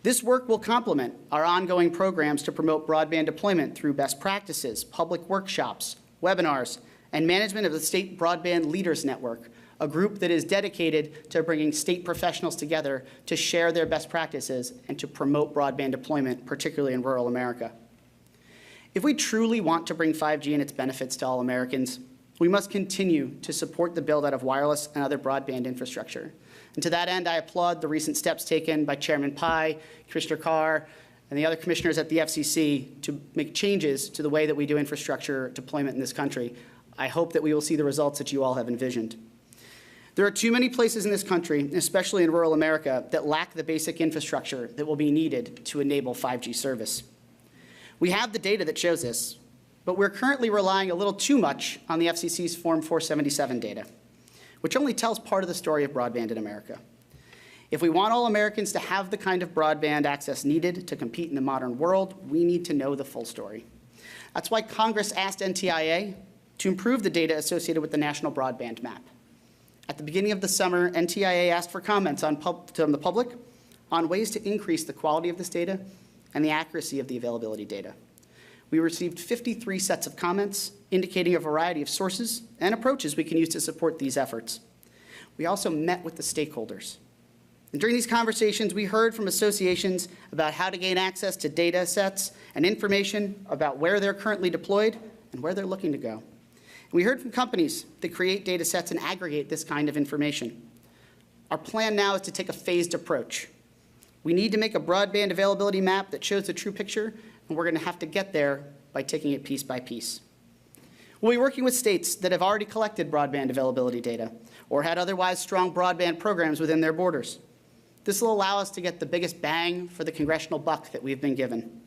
This work will complement our ongoing programs to promote broadband deployment through best practices, public workshops, webinars, and management of the State Broadband Leaders Network, a group that is dedicated to bringing state professionals together to share their best practices and to promote broadband deployment, particularly in rural America. If we truly want to bring 5G and its benefits to all Americans, we must continue to support the build-out of wireless and other broadband infrastructure. And to that end, I applaud the recent steps taken by Chairman Pai, Commissioner Carr, and the other commissioners at the FCC to make changes to the way that we do infrastructure deployment in this country. I hope that we will see the results that you all have envisioned. There are too many places in this country, especially in rural America, that lack the basic infrastructure that will be needed to enable 5G service. We have the data that shows this, but we're currently relying a little too much on the FCC's Form 477 data, which only tells part of the story of broadband in America. If we want all Americans to have the kind of broadband access needed to compete in the modern world, we need to know the full story. That's why Congress asked NTIA to improve the data associated with the National Broadband Map. At the beginning of the summer, NTIA asked for comments from the public on ways to increase the quality of this data and the accuracy of the availability data. We received 53 sets of comments indicating a variety of sources and approaches we can use to support these efforts. We also met with the stakeholders. And during these conversations, we heard from associations about how to gain access to data sets and information about where they're currently deployed and where they're looking to go. And we heard from companies that create data sets and aggregate this kind of information. Our plan now is to take a phased approach. We need to make a broadband availability map that shows the true picture, and we're going to have to get there by taking it piece by piece. We'll be working with states that have already collected broadband availability data or had otherwise strong broadband programs within their borders. This will allow us to get the biggest bang for the congressional buck that we've been given.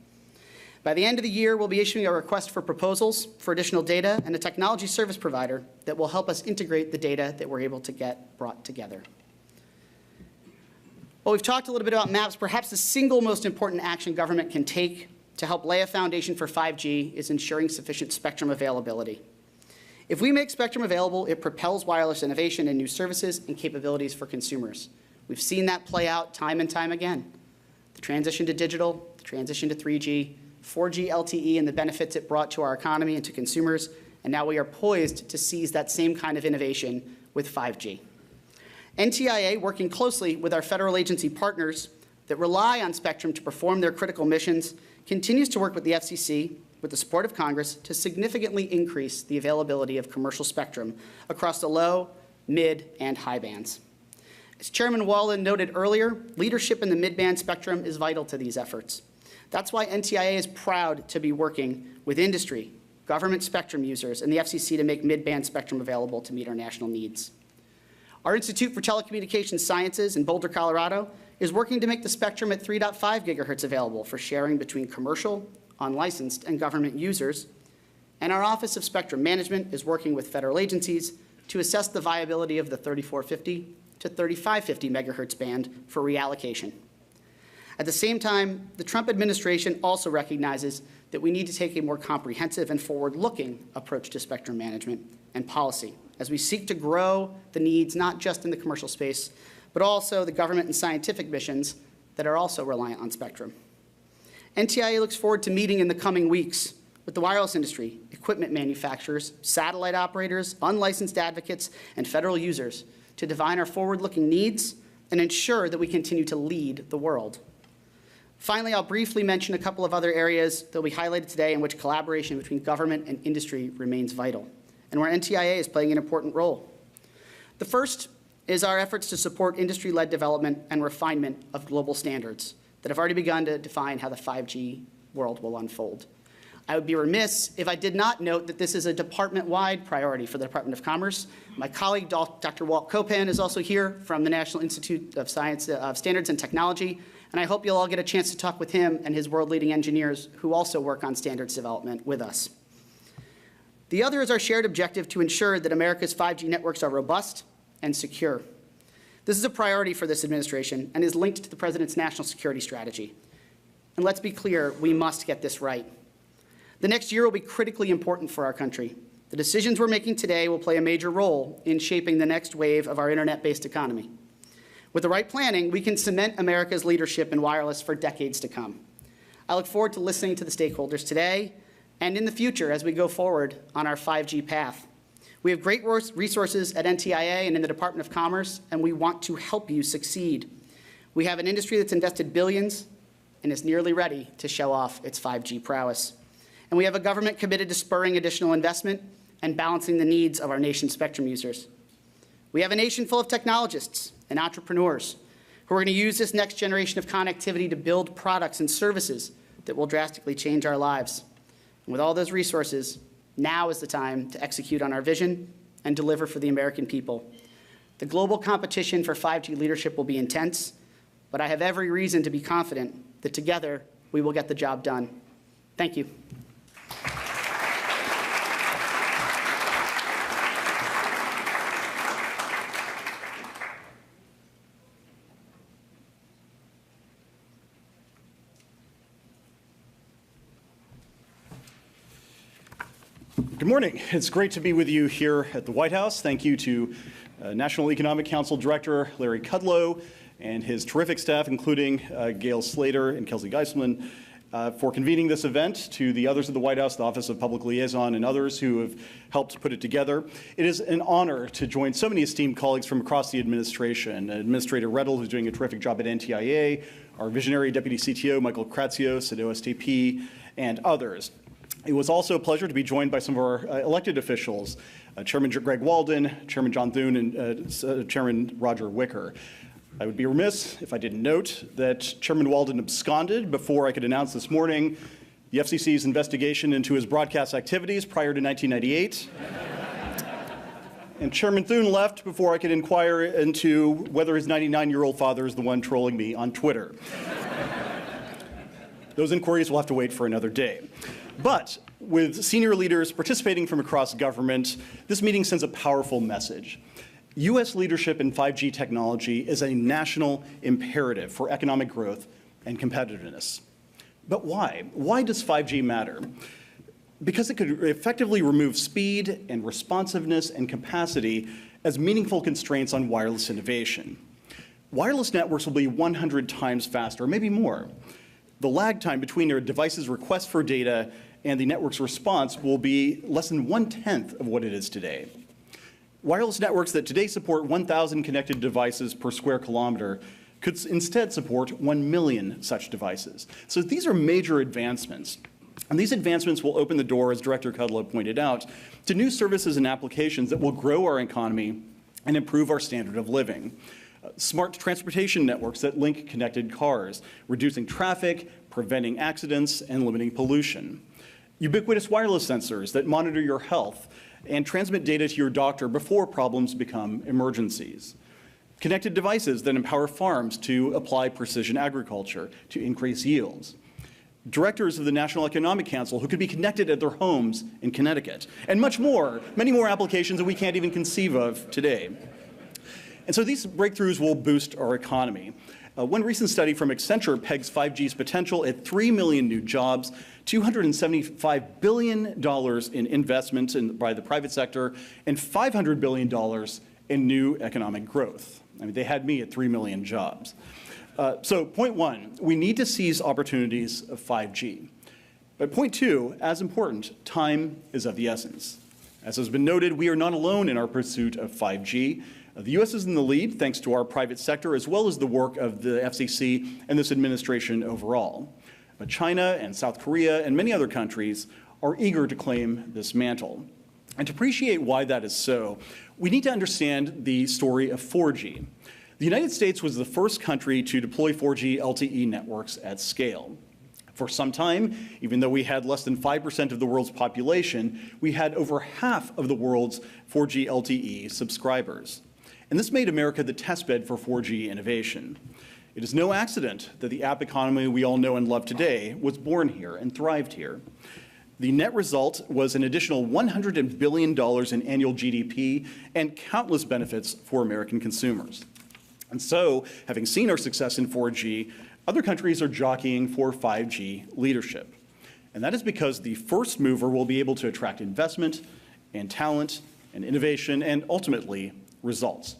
By the end of the year, we'll be issuing a request for proposals for additional data and a technology service provider that will help us integrate the data that we're able to get brought together. Well, we've talked a little bit about maps. Perhaps the single most important action government can take to help lay a foundation for 5G is ensuring sufficient spectrum availability. If we make spectrum available, it propels wireless innovation and new services and capabilities for consumers. We've seen that play out time and time again. The transition to digital, the transition to 3G, 4G LTE and the benefits it brought to our economy and to consumers, and now we are poised to seize that same kind of innovation with 5G. NTIA, working closely with our federal agency partners that rely on spectrum to perform their critical missions, continues to work with the FCC, with the support of Congress, to significantly increase the availability of commercial spectrum across the low, mid, and high bands. As Chairman Walden noted earlier, leadership in the mid-band spectrum is vital to these efforts. That's why NTIA is proud to be working with industry, government spectrum users, and the FCC to make mid-band spectrum available to meet our national needs. Our Institute for Telecommunications Sciences in Boulder, Colorado, is working to make the spectrum at 3.5 gigahertz available for sharing between commercial, unlicensed, and government users. And our Office of Spectrum Management is working with federal agencies to assess the viability of the 3450 to 3550 megahertz band for reallocation. At the same time, the Trump administration also recognizes that we need to take a more comprehensive and forward-looking approach to spectrum management and policy as we seek to grow the needs not just in the commercial space, but also the government and scientific missions that are also reliant on spectrum. NTIA looks forward to meeting in the coming weeks with the wireless industry, equipment manufacturers, satellite operators, unlicensed advocates, and federal users to define our forward-looking needs and ensure that we continue to lead the world. Finally, I'll briefly mention a couple of other areas that will be highlighted today in which collaboration between government and industry remains vital, and where NTIA is playing an important role. The first is our efforts to support industry-led development and refinement of global standards that have already begun to define how the 5G world will unfold. I would be remiss if I did not note that this is a department-wide priority for the Department of Commerce. My colleague, Dr. Walt Kopan, is also here from the National Institute of Standards and Technology, and I hope you'll all get a chance to talk with him and his world-leading engineers who also work on standards development with us. The other is our shared objective to ensure that America's 5G networks are robust and secure. This is a priority for this administration and is linked to the President's national security strategy. And let's be clear, we must get this right. The next year will be critically important for our country. The decisions we're making today will play a major role in shaping the next wave of our internet-based economy. With the right planning, we can cement America's leadership in wireless for decades to come. I look forward to listening to the stakeholders today and in the future as we go forward on our 5G path. We have great resources at NTIA and in the Department of Commerce, and we want to help you succeed. We have an industry that's invested billions and is nearly ready to show off its 5G prowess. And we have a government committed to spurring additional investment and balancing the needs of our nation's spectrum users. We have a nation full of technologists and entrepreneurs who are going to use this next generation of connectivity to build products and services that will drastically change our lives. And with all those resources, now is the time to execute on our vision and deliver for the American people. The global competition for 5G leadership will be intense, but I have every reason to be confident that together we will get the job done. Thank you. Good morning. It's great to be with you here at the White House. Thank you to National Economic Council Director Larry Kudlow and his terrific staff, including Gail Slater and Kelsey Geisman, for convening this event, to the others at the White House, the Office of Public Liaison, and others who have helped put it together. It is an honor to join so many esteemed colleagues from across the administration. Administrator Rettel, who's doing a terrific job at NTIA, our visionary Deputy CTO, Michael Kratsios at OSTP, and others. It was also a pleasure to be joined by some of our elected officials, Chairman Greg Walden, Chairman John Thune, and Chairman Roger Wicker. I would be remiss if I didn't note that Chairman Walden absconded before I could announce this morning the FCC's investigation into his broadcast activities prior to 1998. And Chairman Thune left before I could inquire into whether his 99-year-old father is the one trolling me on Twitter. Those inquiries will have to wait for another day. But with senior leaders participating from across government, this meeting sends a powerful message. U.S. leadership in 5G technology is a national imperative for economic growth and competitiveness. But why? Why does 5G matter? Because it could effectively remove speed and responsiveness and capacity as meaningful constraints on wireless innovation. Wireless networks will be 100 times faster, maybe more. The lag time between a device's request for data and the network's response will be less than 1/10 of what it is today. Wireless networks that today support 1,000 connected devices per square kilometer could instead support 1 million such devices. So these are major advancements. And these advancements will open the door, as Director Kudlow pointed out, to new services and applications that will grow our economy and improve our standard of living. Smart transportation networks that link connected cars, reducing traffic, preventing accidents, and limiting pollution. Ubiquitous wireless sensors that monitor your health and transmit data to your doctor before problems become emergencies. Connected devices that empower farms to apply precision agriculture to increase yields. directors of the National Economic Council who could be connected at their homes in Connecticut, and much more, many more applications that we can't even conceive of today. And so these breakthroughs will boost our economy. One recent study from Accenture pegs 5G's potential at 3 million new jobs, $275 billion in investment by the private sector, and $500 billion in new economic growth. I mean, they had me at 3 million jobs. So point one, we need to seize opportunities of 5G. But point two, as important, time is of the essence. As has been noted, we are not alone in our pursuit of 5G. The U.S. is in the lead thanks to our private sector as well as the work of the FCC and this administration overall. But China and South Korea and many other countries are eager to claim this mantle. And to appreciate why that is so, we need to understand the story of 4G. The United States was the first country to deploy 4G LTE networks at scale. For some time, even though we had less than 5% of the world's population, we had over half of the world's 4G LTE subscribers. And this made America the testbed for 4G innovation. It is no accident that the app economy we all know and love today was born here and thrived here. The net result was an additional $100 billion in annual GDP and countless benefits for American consumers. And so, having seen our success in 4G, other countries are jockeying for 5G leadership. And that is because the first mover will be able to attract investment and talent and innovation and ultimately results.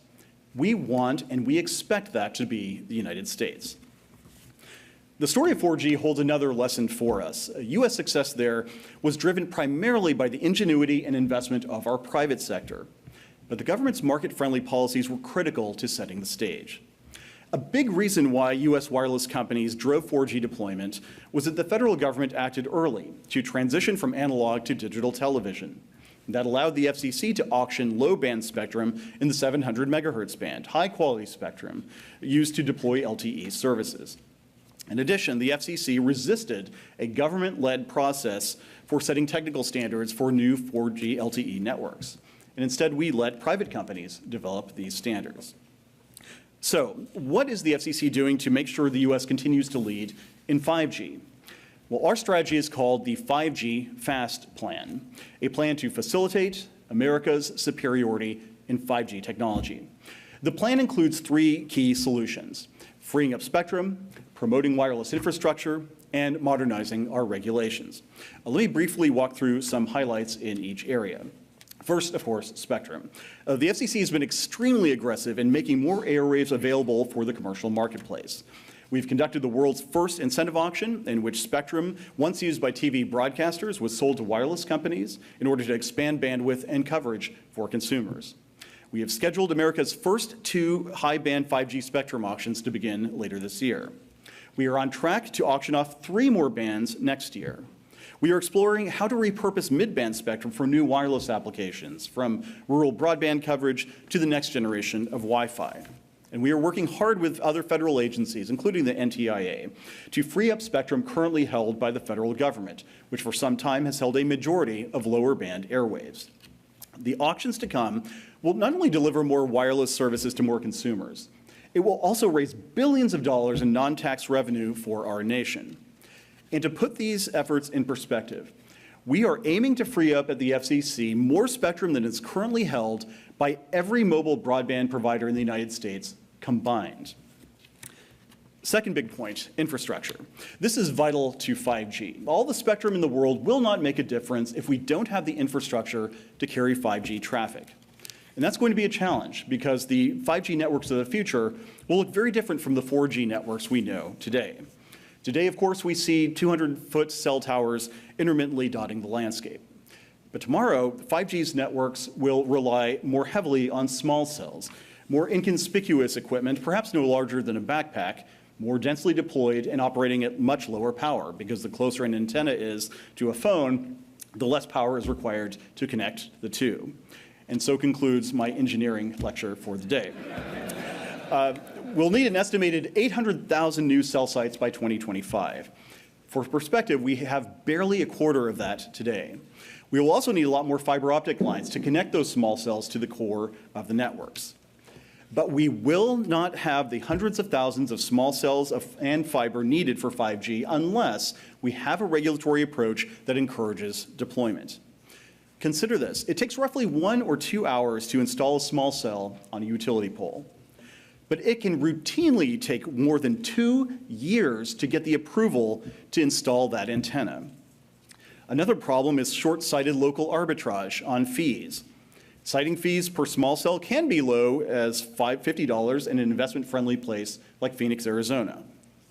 We want and we expect that to be the United States. The story of 4G holds another lesson for us. U.S. success there was driven primarily by the ingenuity and investment of our private sector. But the government's market-friendly policies were critical to setting the stage. A big reason why U.S. wireless companies drove 4G deployment was that the federal government acted early to transition from analog to digital television. That allowed the FCC to auction low-band spectrum in the 700 megahertz band, high-quality spectrum used to deploy LTE services. In addition, the FCC resisted a government-led process for setting technical standards for new 4G LTE networks. And instead, we let private companies develop these standards. So, what is the FCC doing to make sure the U.S. continues to lead in 5G? Well, our strategy is called the 5G FAST Plan, a plan to facilitate America's superiority in 5G technology. The plan includes three key solutions: freeing up spectrum, promoting wireless infrastructure, and modernizing our regulations. Let me briefly walk through some highlights in each area. First, of course, spectrum. The FCC has been extremely aggressive in making more airwaves available for the commercial marketplace. We've conducted the world's first incentive auction in which spectrum, once used by TV broadcasters, was sold to wireless companies in order to expand bandwidth and coverage for consumers. We have scheduled America's first 2 high-band 5G spectrum auctions to begin later this year. We are on track to auction off 3 more bands next year. We are exploring how to repurpose mid-band spectrum for new wireless applications, from rural broadband coverage to the next generation of Wi-Fi. And we are working hard with other federal agencies, including the NTIA, to free up spectrum currently held by the federal government, which for some time has held a majority of lower band airwaves. The auctions to come will not only deliver more wireless services to more consumers, it will also raise billions of dollars in non-tax revenue for our nation. And to put these efforts in perspective, we are aiming to free up at the FCC more spectrum than is currently held by every mobile broadband provider in the United States combined. Second big point, infrastructure. This is vital to 5G. All the spectrum in the world will not make a difference if we don't have the infrastructure to carry 5G traffic. And that's going to be a challenge because the 5G networks of the future will look very different from the 4G networks we know today. Today, of course, we see 200-foot cell towers intermittently dotting the landscape. But tomorrow, 5G's networks will rely more heavily on small cells, more inconspicuous equipment, perhaps no larger than a backpack, more densely deployed and operating at much lower power, because the closer an antenna is to a phone, the less power is required to connect the two. And so concludes my engineering lecture for the day. We'll need an estimated 800,000 new cell sites by 2025. For perspective, we have barely a quarter of that today. We will also need a lot more fiber optic lines to connect those small cells to the core of the networks. But we will not have the hundreds of thousands of small cells and fiber needed for 5G unless we have a regulatory approach that encourages deployment. Consider this. It takes roughly 1 or 2 hours to install a small cell on a utility pole. But it can routinely take more than 2 years to get the approval to install that antenna. Another problem is short-sighted local arbitrage on fees. Siting fees per small cell can be low as $50 in an investment-friendly place like Phoenix, Arizona.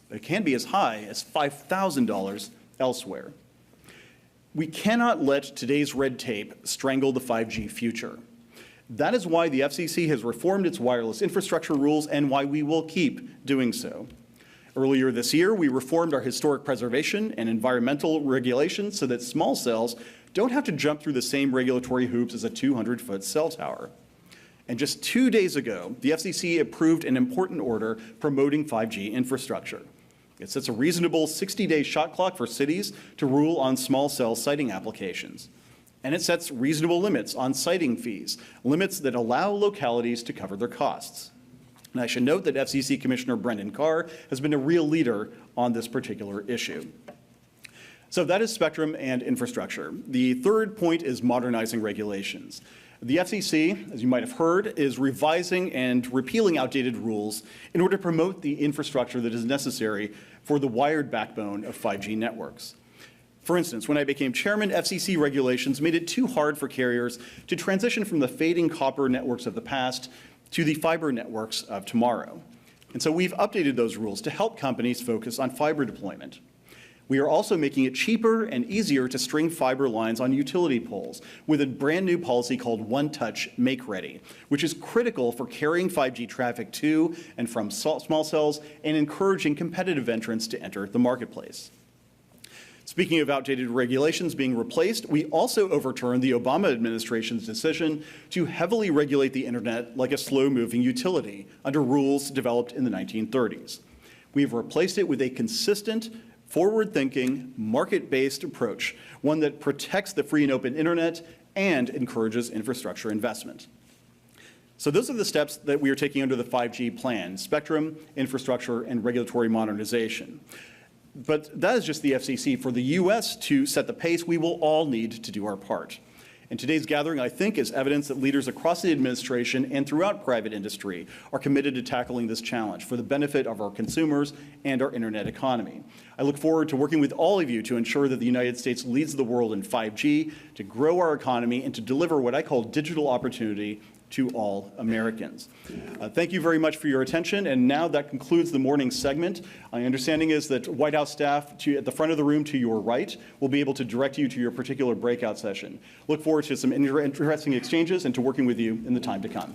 But it can be as high as $5,000 elsewhere. We cannot let today's red tape strangle the 5G future. That is why the FCC has reformed its wireless infrastructure rules and why we will keep doing so. Earlier this year, we reformed our historic preservation and environmental regulations so that small cells don't have to jump through the same regulatory hoops as a 200-foot cell tower. And just 2 days ago, the FCC approved an important order promoting 5G infrastructure. It sets a reasonable 60-day shot clock for cities to rule on small cell siting applications. And it sets reasonable limits on siting fees, limits that allow localities to cover their costs. And I should note that FCC Commissioner Brendan Carr has been a real leader on this particular issue. So that is spectrum and infrastructure. The third point is modernizing regulations. The FCC, as you might have heard, is revising and repealing outdated rules in order to promote the infrastructure that is necessary for the wired backbone of 5G networks. For instance, when I became chairman, FCC regulations made it too hard for carriers to transition from the fading copper networks of the past to the fiber networks of tomorrow. And so we've updated those rules to help companies focus on fiber deployment. We are also making it cheaper and easier to string fiber lines on utility poles with a brand new policy called One Touch Make Ready, which is critical for carrying 5G traffic to and from small cells and encouraging competitive entrants to enter the marketplace. Speaking of outdated regulations being replaced, we also overturned the Obama administration's decision to heavily regulate the internet like a slow-moving utility under rules developed in the 1930s. We've replaced it with a consistent, forward-thinking, market-based approach, one that protects the free and open internet and encourages infrastructure investment. So those are the steps that we are taking under the 5G plan: spectrum, infrastructure, and regulatory modernization. But that is just the FCC. For the U.S. to set the pace, we will all need to do our part. And today's gathering, I think, is evidence that leaders across the administration and throughout private industry are committed to tackling this challenge for the benefit of our consumers and our internet economy. I look forward to working with all of you to ensure that the United States leads the world in 5G, to grow our economy, and to deliver what I call digital opportunity to all Americans. Thank you very much for your attention, and now that concludes the morning segment. My understanding is that White House staff at the front of the room to your right will be able to direct you to your particular breakout session. Look forward to some interesting exchanges and to working with you in the time to come.